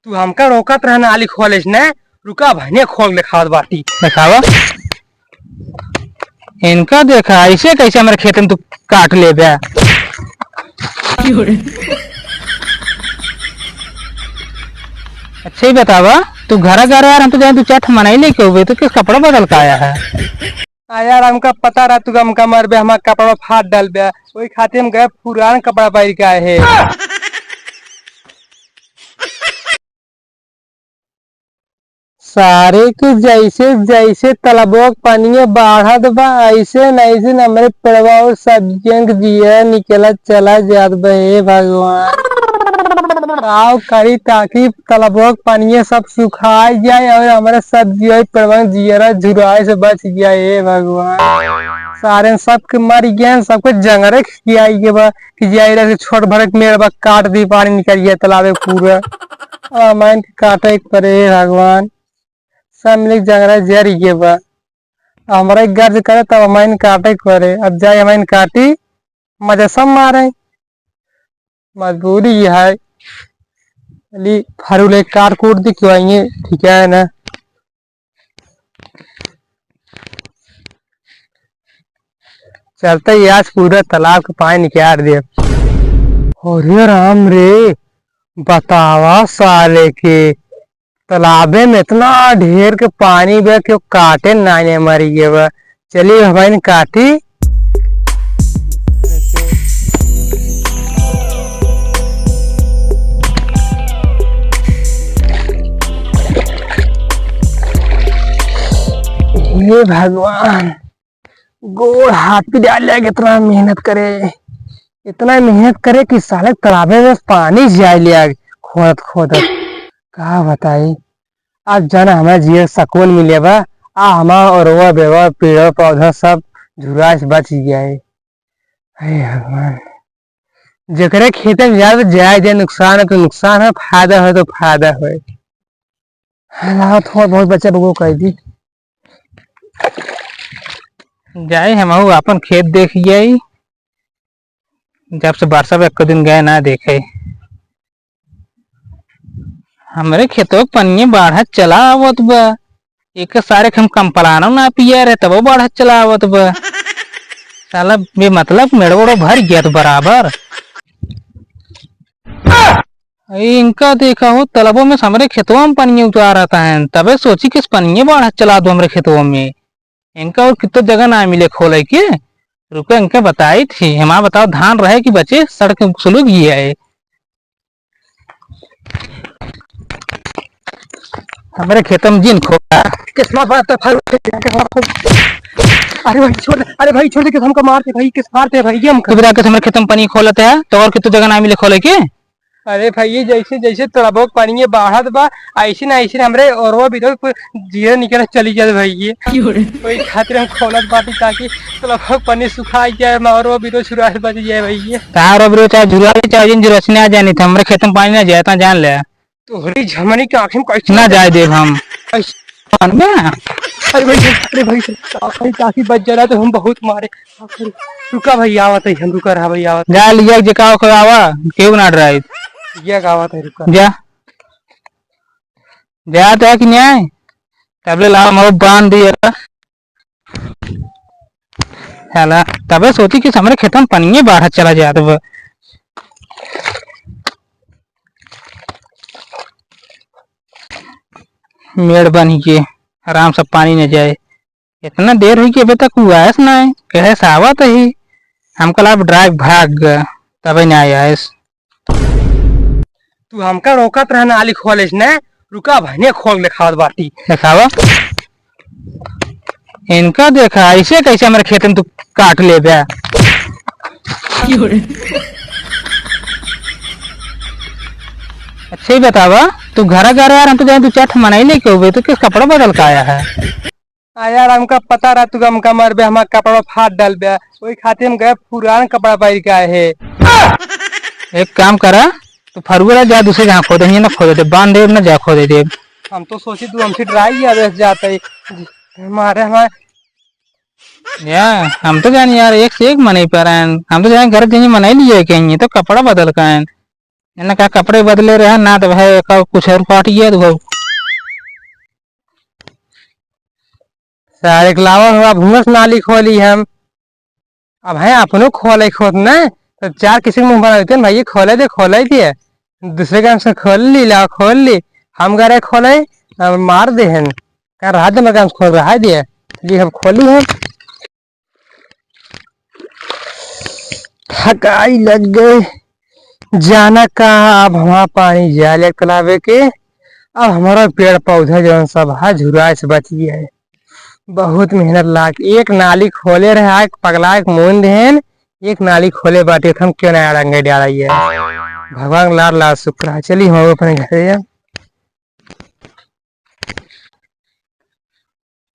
तू हमका रोकत रहना आली खोलेज ने रुका भने खोल ले खावत बाटी दिखावा। इनका देखा ऐसे कैसे हमारे खेत में तू काट ले बे। अच्छा ही बतावा, तू घर यार हम तो जाए तू चट मनाई लेके हुए तो किस कपड़ा बदल का आया है। यार हमका पता रहा तू हमका मर बे हमारा कपड़ा फाट डाल बे वही खाते हम गए पुरान कपड़ा पहन के आए है। सारे के जैसे जैसे तालाबों पानी बाढ़त बा ऐसे न ऐसे हमारे पेड़वा और सब्जियों के जिया निकला चला जात बा। हे भगवान आओ करी ताकि तालाबों पानी सब सुखाई जाए और हमारे सब्जियों पेड़वा जिया झुराए से बच गया। हे भगवान सारे सबके मर गए सबको जंगरे खियाई के बा कि जाए छोट भरक मेरे बा काट दी पानी निकल गया तालाबे पूरा मैन काटे परे। भगवान सब मिले जंगरा जर गए बा हमारा गर्ज करे तब हमारे काटे करे अब जाए हमारे काटी मजा सब मारे मजबूरी है फरूले काट कूट दी क्यों आइए ठीक है ना। चलते ही आज पूरा तालाब का पानी निकाल दिया। अरे राम रे बतावा साले के तालाबे में इतना ढेर के पानी बे क्यों काटे नाने मरी गए बा। चलिए हमारी काटी ये भगवान गोड़ हाथ पे डाल लिया इतना मेहनत करे कि साले तालाबे में पानी जाए लिया खोदत खोदत का बताई। आज जाना हमारे जिये सकून मिले बा हमारा और वो बेवा पेड़ पौधा सब झुरा से बच गया है। भगवान जकरे खेते में ज्यादा जाए जाए नुकसान है तो नुकसान है फायदा है तो फायदा है। थोड़ा बहुत बच्चा लोगों कह दी जाए हम अपन खेत देख गई जब से वर्षा में एक दिन गए ना देखे। हमारे खेतों पनिये बाढ़ चला आवत बा एक सारे हम कंपलानो ना पिया रहे तब बाढ़ चला आवत बा साला मतलब मेड़ोड़ो भर गया तो बराबर। इनका देखा हो तालाबों में हमारे खेतों में पानी उतार आता है तबे सोची किस पनिये बाढ़ चला दो हमारे खेतों में। इनका और कितना जगह ना मिले खोले के रुपये इनके बताई थी हमारा बताओ धान रहे कि बचे सड़क सुलग गया है। हमारे खेतों में जिन खोला किस्मत बात अरे भाई छोड़ दे किस हमको मारते भाई किस मारते भाई हम हमारे खेतों में पानी खोलते है तो और कितना जगह ना मिले खोले के। अरे भाई जैसे जैसे तालाबों पानी बाढ़त बा ऐसे ना ऐसे हमरे और वो भी तो जीरा निकल चली जाए भाई ये वही खातिर हम खोलत बाटी ताकि तालाबों पानी सुखाई जाए और वो भी तो शुरू बच जाए भाई ये तार अब चाहे झुरा चाहे जिन जुरसने आ जानी था हमारे खेतों में पानी ना जाए जान ले तो हरी झमनी की आंखें कैसे ना जाए देव हम। अरे भाई ताकि बच जाना तो हम बहुत मारे रुका भाई आवत है हम रुका रहा भाई आवत जा लिया जका आवा क्यों ना डराई ये गावत है रुका जा जा तो कि न्याय तबले ला मो बांध दिया हैला तबे सोची कि हमारे खेतों में पानी बाढ़ चला जाए तो मेड़ बनी के आराम से पानी न जाए। इतना देर हुई कि अभी तक हुआ है ना कहे सावा तो ही हम कल अब ड्राइव भाग गया तभी नहीं आया। तू हमका रोकत रहना आली खोलेज ने रुका भने खोल ले खावत बाटी दिखावा। इनका देखा ऐसे कैसे हमारे खेत में तू काट ले बे। अच्छा ही बतावा, तू घर यार हम तो जाए तू चट मनाई लेके हुए तो किस कपड़ा बदल का आया है। यार हमका पता रहा तू हमका मर बे हमारा कपड़ा फाट डाल बे वही खातिर हम गए पुरान कपड़ा पहन के आए है। एक काम करा तो फरुआ जा दूसरे जहाँ खोदे ना खोदे दे बांध दे ना जा खोदे दे। हम तो सोची तू हमसे ड्राई आवेश जाता है हमारे हमारे या हम तो जाने यार एक से एक मनाई पा रहे हैं हम तो जाने घर मनाई लिए कहीं तो कपड़ा बदल का है। मैंने कहा कपड़े बदले रहे ना तो भाई कुछ और काट गया तो भाई सारे लावा हुआ भूमस नाली खोली हम। अब है अपनो खोले खोद ना तो चार किसी के मुंह बना देते हैं, भाई ये खोले दिए दूसरे काम से खोल ली, ला खोल ली, हम गए खोले मार दे हैं क्या रहा दे मेरे काम से खोल रहा दिए ये हम खोली है। थकाई लग गई, जाना कहाँ अब हमारा पानी जाले तालाबे के। अब हमारा पेड़ पौधा जो सब है झुराए से बच गया है। बहुत मेहनत लाग एक नाली खोले रहे पगला एक मूंद है, एक नाली खोले बाटे हम क्यों ना रंगे डाला है। भगवान लाल लाल शुक्र है। चलिए हम अपने घर